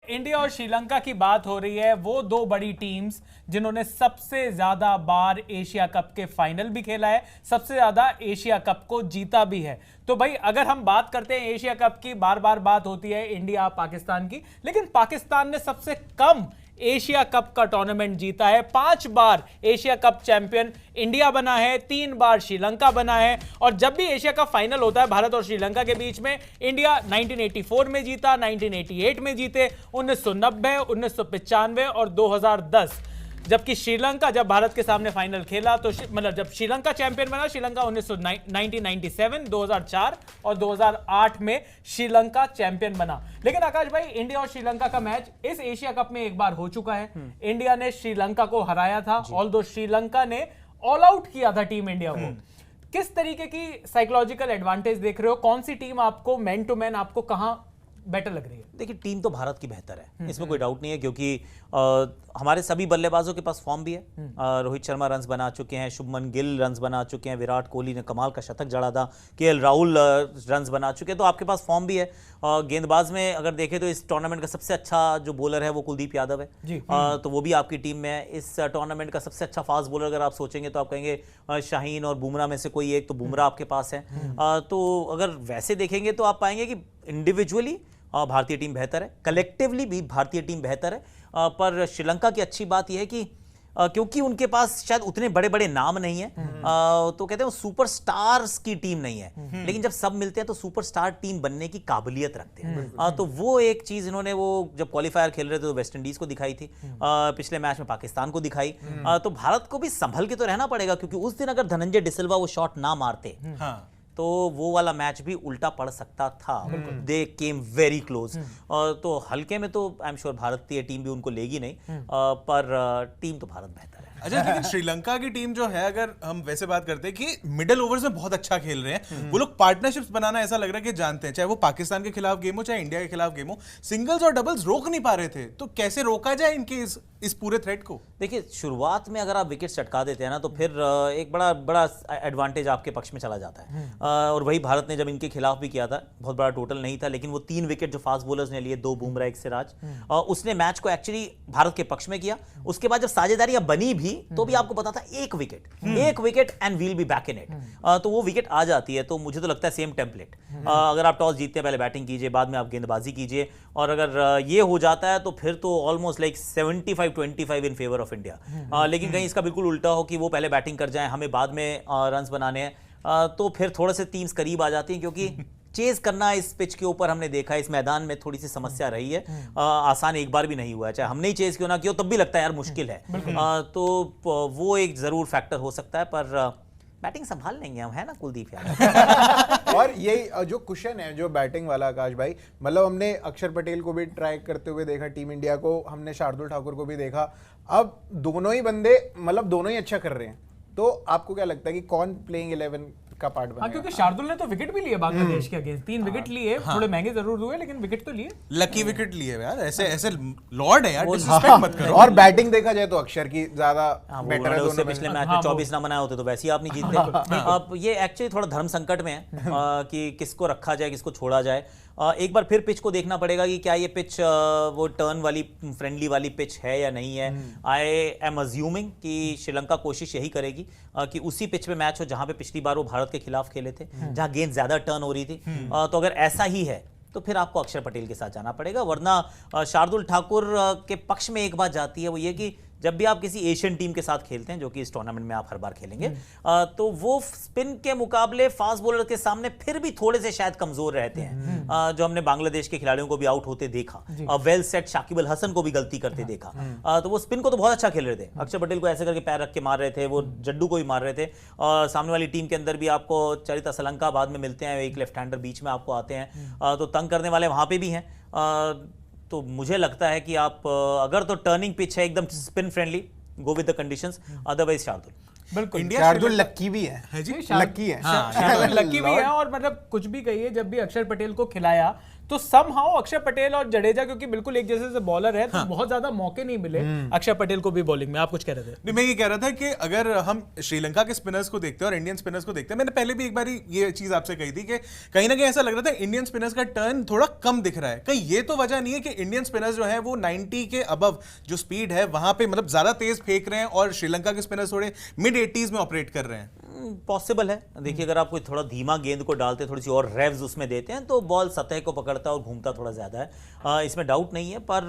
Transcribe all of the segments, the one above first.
India और श्रीलंका की बात हो रही है। वो दो बड़ी टीम्स जिन्होंने सबसे ज्यादा बार एशिया कप के फाइनल भी खेला है, सबसे ज्यादा एशिया कप को जीता भी है। तो भाई अगर हम बात करते हैं एशिया कप की, बार बार बात होती है इंडिया पाकिस्तान की, लेकिन पाकिस्तान ने सबसे कम एशिया कप का टूर्नामेंट जीता है। 5 बार एशिया कप चैंपियन इंडिया बना है, 3 बार श्रीलंका बना है। और जब भी एशिया कप फाइनल होता है भारत और श्रीलंका के बीच में, इंडिया 1984 में जीता, 1988 में जीते, 1990, 1995 और 2010। जबकि श्रीलंका जब भारत के सामने फाइनल खेला तो मतलब जब श्रीलंका चैंपियन बना, श्रीलंका 1997, 2004 और 2008 में श्रीलंका चैंपियन बना। लेकिन आकाश भाई, इंडिया और श्रीलंका का मैच इस एशिया कप में एक बार हो चुका है। इंडिया ने श्रीलंका को हराया था, ऑल्दो श्रीलंका ने ऑल आउट किया था टीम इंडिया को। किस तरीके की साइकोलॉजिकल एडवांटेज देख रहे हो? कौन सी टीम आपको मैन टू मैन आपको कहां बेटर लग रही है? देखिए, टीम तो भारत की बेहतर है, इसमें कोई डाउट नहीं है, क्योंकि हमारे सभी बल्लेबाजों के पास फॉर्म भी है। रोहित शर्मा रन्स बना चुके हैं, शुभमन गिल रन्स बना चुके हैं, विराट कोहली ने कमाल का शतक जड़ा था, केएल राहुल रन्स बना चुके हैं, तो आपके पास फॉर्म भी है। गेंदबाज में अगर देखें तो इस टूर्नामेंट का सबसे अच्छा जो बॉलर है वो कुलदीप यादव है, तो वो भी आपकी टीम में है। इस टूर्नामेंट का सबसे अच्छा फास्ट बॉलर अगर आप सोचेंगे तो आप कहेंगे शाहीन और बुमराह में से कोई एक, तो बुमराह आपके पास है। तो अगर वैसे देखेंगे तो आप पाएंगे कि इंडिविजुअली भारतीय टीम बेहतर है, कलेक्टिवली भी भारतीय टीम बेहतर है। पर श्रीलंका की अच्छी बात यह है कि क्योंकि उनके पास शायद उतने बड़े बड़े नाम नहीं है, तो कहते हैं सुपरस्टार्स की टीम नहीं है, लेकिन जब सब मिलते हैं तो सुपरस्टार टीम बनने की काबिलियत रखते हैं। तो वो एक चीज इन्होंने वो जब क्वालिफायर खेल रहे थे तो वेस्ट इंडीज को दिखाई थी, पिछले मैच में पाकिस्तान को दिखाई। तो भारत को भी संभल के तो रहना पड़ेगा, क्योंकि उस दिन अगर धनंजय डिसिल्वा वो शॉट ना मारते तो वो वाला मैच भी उल्टा पड़ सकता था। दे केम वेरी क्लोज। तो हल्के में तो आई एम श्योर भारतीय टीम भी उनको लेगी नहीं, पर टीम तो भारत बेहतर है। अच्छा, लेकिन श्रीलंका की टीम जो है, अगर हम वैसे बात करते हैं कि मिडिल ओवर्स में बहुत अच्छा खेल रहे हैं, वो लोग पार्टनरशिप्स बनाना ऐसा लग रहा है कि जानते हैं, चाहे वो पाकिस्तान के खिलाफ गेम हो चाहे इंडिया के खिलाफ गेम हो, सिंगल्स और डबल्स रोक नहीं पा रहे थे। तो कैसे रोका जाए इनके इस पूरे थ्रेट को? देखिए, शुरुआत में अगर आप विकेट चटका देते हैं ना, तो फिर एक बड़ा एडवांटेज आपके पक्ष में चला जाता है। और वही भारत ने जब इनके खिलाफ भी किया था, बहुत बड़ा टोटल नहीं था, लेकिन वो 3 विकेट जो फास्ट बॉलर्स ने लिए, 2 बुमराह 1 सिराज, उसने मैच को एक्चुअली भारत के पक्ष में किया। उसके बाद जब साझेदारियां बनी भी तो भी आपको पता था एक wicket and will be back in it. तो वो विकेट आ जाती है। तो मुझे तो लगता है सेम टेम्पलेट, अगर आप टॉस जीतते हैं पहले बैटिंग कीजिए, बाद में आप गेंदबाजी कीजिए, और अगर ये हो जाता है तो फिर तो almost like 75-25 in favour of India. लेकिन कहीं इसका बिल्कुल उल्टा हो कि वो पहले बैटिंग कर जाए, हमें बाद में रन्स बनाने हैं, तो फिर थोड़े से टीम्स करीब आ जाती हैं, क्योंकि चेज करना इस पिच के ऊपर हमने देखा है, इस मैदान में थोड़ी सी समस्या रही है। आसान एक बार भी नहीं हुआ है, चाहे हमने ही चेज क्यों ना किया तब भी लगता है यार मुश्किल है। तो वो एक जरूर फैक्टर हो सकता है, पर बैटिंग संभाल लेंगे हम, है ना कुलदीप यार। और यही जो कुशन है जो बैटिंग वाला, आकाश भाई, मतलब हमने अक्षर पटेल को भी ट्राई करते हुए देखा, टीम इंडिया को हमने शार्दुल ठाकुर को भी देखा। अब दोनों ही बंदे मतलब दोनों ही अच्छा कर रहे हैं, तो आपको क्या लगता है कि कौन प्लेइंग 11 का पार्ट बनेगा? क्योंकि शार्दुल ने तो विकेट भी लिए बांग्लादेश के अगेंस्ट, 3 विकेट लिए, थोड़े महंगे जरूर हुए लेकिन विकेट तो लिए, लकी विकेट लिए यार। ऐसे लॉर्ड है यार, डिसरिस्पेक्ट मत करो। और बैटिंग देखा जाए तो अक्षर की ज्यादा बेटर है। उससे पिछले मैच में 24 ना बनाए होते तो वैसे ही आप नहीं जीतते। अब ये एक्चुअली थोड़ा धर्म संकट में है कि किसको रखा जाए, किसको छोड़ा जाए। एक बार फिर पिच को देखना पड़ेगा कि क्या ये पिच वो टर्न वाली फ्रेंडली वाली पिच है या नहीं है। आई एम अज्यूमिंग कि श्रीलंका कोशिश यही करेगी कि उसी पिच पे मैच हो जहां पे पिछली बार वो भारत के खिलाफ खेले थे, जहां गेंद ज्यादा टर्न हो रही थी। तो अगर ऐसा ही है तो फिर आपको अक्षर पटेल के साथ जाना पड़ेगा, वरना शार्दुल ठाकुर के पक्ष में एक बात जाती है, वो ये कि जब भी आप किसी एशियन टीम के साथ खेलते हैं, जो कि इस टूर्नामेंट में आप हर बार खेलेंगे, तो वो स्पिन के मुकाबले फास्ट बॉलर के सामने फिर भी थोड़े से शायद कमजोर रहते हैं, जो हमने बांग्लादेश के खिलाड़ियों को भी आउट होते देखा, वेल सेट शाकिब अल हसन को भी गलती करते देखा। तो वो स्पिन को तो बहुत अच्छा खेल रहे थे, अक्षर पटेल को ऐसे करके पैर रख के मार रहे थे, वो जड्डू को भी मार रहे थे। सामने वाली टीम के अंदर भी आपको चरित असलंका बाद में मिलते हैं, एक लेफ्ट हैंडर बीच में आपको आते हैं, तो तंग करने वाले वहां पे भी हैं। तो मुझे लगता है कि आप अगर तो टर्निंग पिच है एकदम spin friendly, go with the conditions, otherwise Shardul. बिल्कुल, शार्दुल लक्की भी है जी, लक्की है, लक्की भी है। और मतलब कुछ भी कहिए, जब भी अक्षर पटेल को खिलाया तो समहाउ अक्षर पटेल और जडेजा क्योंकि बिल्कुल एक जैसे से बॉलर है तो बहुत ज्यादा मौके नहीं मिले अक्षर पटेल को भी बॉलिंग में। आप कुछ कह रहे थे? नहीं, मैं ये कह रहा था कि अगर हम श्रीलंका के स्पिनर्स को देखते हैं और इंडियन स्पिनर्स को देखते हैं, मैंने पहले भी एक बार ये चीज आपसे कही थी कि कहीं ना कहीं ऐसा लग रहा था इंडियन स्पिनर्स का टर्न थोड़ा कम दिख रहा है। कहीं ये तो वजह नहीं है कि इंडियन स्पिनर्स जो है वो 90 के अबव जो स्पीड है वहां पे मतलब ज्यादा तेज फेंक रहे हैं और श्रीलंका के स्पिनर्स थोड़े मिड 80s में ऑपरेट कर रहे हैं? पॉसिबल है। देखिए, अगर आप कोई थोड़ा धीमा गेंद को डालते, थोड़ी सी और रेव्स उसमें देते हैं तो बॉल सतह को पकड़ता है और घूमता थोड़ा ज्यादा है, इसमें डाउट नहीं है। पर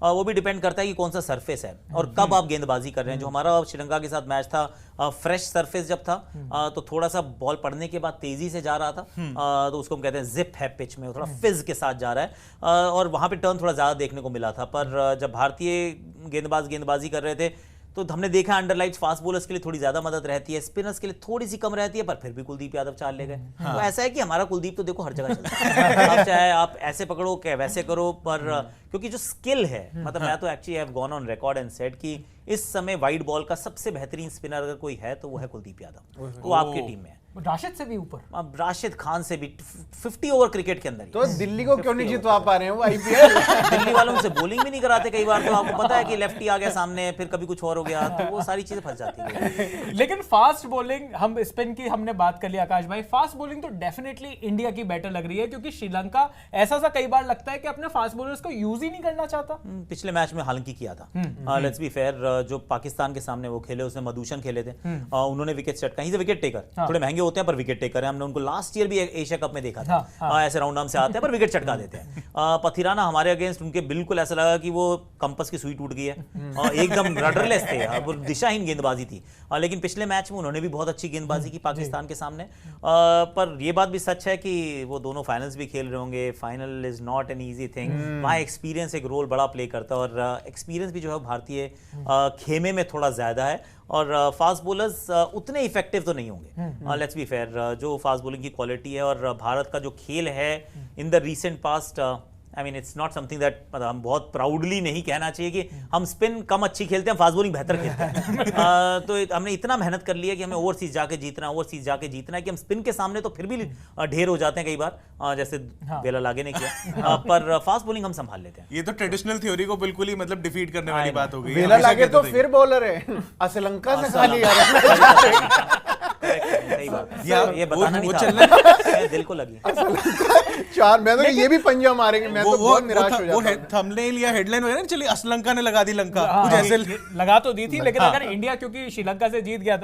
वो भी डिपेंड करता है कि कौन सा सरफेस है और कब आप गेंदबाजी कर रहे हैं। जो हमारा श्रीलंका के साथ मैच था, फ्रेश सरफेस जब था तो थोड़ा सा बॉल पड़ने के बाद तेजी से जा रहा था, तो उसको हम कहते हैं जिप है पिच में, थोड़ा फिज के साथ जा रहा है और वहां पे टर्न थोड़ा ज्यादा देखने को मिला था। पर जब भारतीय गेंदबाजी कर रहे थे तो हमने देखा अंडरलाइट्स फास्ट बॉलर्स के लिए थोड़ी ज्यादा मदद रहती है, स्पिनर्स के लिए थोड़ी सी कम रहती है, पर फिर भी कुलदीप यादव चाल ले गए। तो ऐसा है कि हमारा कुलदीप तो देखो हर जगह चलता है, आप चाहे आप ऐसे पकड़ो क्या वैसे करो, पर क्योंकि जो स्किल है, मतलब मैं तो actually have gone on record and said कि इस समय वाइड बॉल का सबसे बेहतरीन स्पिनर अगर कोई है तो वो है कुलदीप यादव, वो आपकी टीम में है। राशिद से भी ऊपर, अब राशिद खान से भी 50 ओवर क्रिकेट के अंदर ही। तो दिल्ली को क्यों नहीं जितवा पा रहे हैं वो आईपीएल? दिल्ली वालों से बॉलिंग भी नहीं कराते कई बार, तो आपको पता है कि लेफ्टी आ गया सामने, फिर कभी कुछ और हो गया, तो वो सारी चीजें फंस जाती है। लेकिन फास्ट बॉलिंग, हम स्पिन की हमने बात कर ली आकाश भाई, फास्ट बॉलिंग तो डेफिनेटली इंडिया की बेटर लग रही है क्योंकि श्रीलंका ऐसा सा कई बार लगता है कि अपने फास्ट बॉलर्स को यूज ही नहीं करना चाहता। पिछले मैच में हालांकि किया था, लेट्स बी फेयर, जो पाकिस्तान के सामने वो खेले उसमें मधुशन खेले थे, उन्होंने विकेट सेट, कहीं से विकेट टेकर, थोड़े महंगे होते हैं पर विकेट टेकर है। हमने उनको लास्ट ईयर भी एशिया कप में देखा था, ऐसे राउंड आर्म से आते हैं पर विकेट चटका देते हैं। पथिराना हमारे अगेंस्ट उनके बिल्कुल ऐसा लगा कि वो कंपस की सुई टूट गई है, एकदम रडरलेस थे, दिशाहीन गेंदबाजी थी। लेकिन पिछले मैच में उन्होंने भी बहुत अच्छी गेंदबाजी की पाकिस्तान के सामने। पर ये बात भी सच है कि वो दोनों फाइनल्स भी खेल रहे होंगे, final is not an easy thing, वहाँ एक्सपीरियंस एक रोल बड़ा प्ले करता है और एक्सपीरियंस भी जो है भारतीय खेमे में थोड़ा ज्यादा है और फास्ट बॉलर्स उतने इफेक्टिव तो नहीं होंगे। लेट्स बी फेयर, जो फास्ट बॉलिंग की क्वालिटी है और भारत का जो खेल है in the recent past, I mean it's not something that, हम बहुत प्राउडली नहीं कहना चाहिए कि हम स्पिन कम अच्छी खेलते हैं, फास्ट बॉलिंग बेहतर खेलते हैं। तो हमने इतना मेहनत कर लिया कि हमें ओवरसीज जाके जीतना है कि हम स्पिन के सामने तो फिर भी ढेर हो जाते हैं कई बार, जैसे बेला लागे ने किया, पर फास्ट बॉलिंग हम संभाल लेते हैं। ये तो ट्रेडिशनल थ्योरी को बिल्कुल ही मतलब डिफीट करने वाली बात हो गई। बेला लागे तो फिर बॉलर है, श्रीलंका से खाली आ रहा है। सही बात है, यार, ये बताना वो नहीं था, दिल को लगी। चार, मैं तो ये भी पंजा मारेंगे, मैं तो बहुत निराश हो जाता हूं। थंबनेल या हेडलाइन वगैरह चलिए, श्रीलंका ने लगा दी लंका, हाँ, कुछ ऐसे लगा तो दी थी, लेकिन अगर इंडिया क्योंकि श्रीलंका से जीत गया था